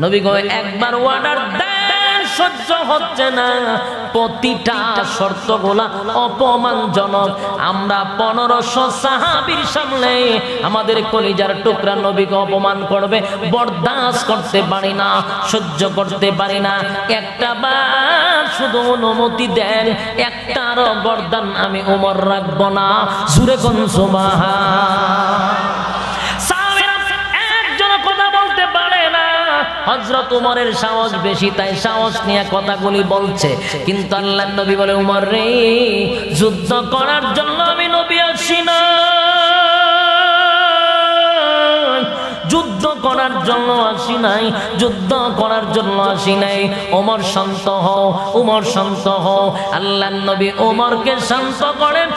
নবী গো একবার অর্ডার দেন, সহ্য হচ্ছে না, প্রতিটা শর্তগুলা অপমানজনক। আমরা 1500 সাহাবীর সামনে আমাদের কলিজার টুকরা নবীকে অপমান করবে, বরদাস্ত করতে পারি না, সহ্য করতে পারি না। একটা বার শুধু অনুমতি দেন, একটারও গর্দান আমি ওমর রাখবো না। জুরে কোন সুবহান। হযরত উমরের সাহস বেশি, তাই সাহস নিয়ে কথাগুলি বলছে। কিন্তু আল্লাহর নবী বলে, উমর রে, যুদ্ধ করার জন্য আমি নবী আসি না, যুদ্ধ করার জন্য আসি নাই, যুদ্ধ করার জন্য আসি নাই। ওমর শান্ত হও, উমর শান্ত হও। আল্লাহর নবী ওমরকে শান্ত করেন।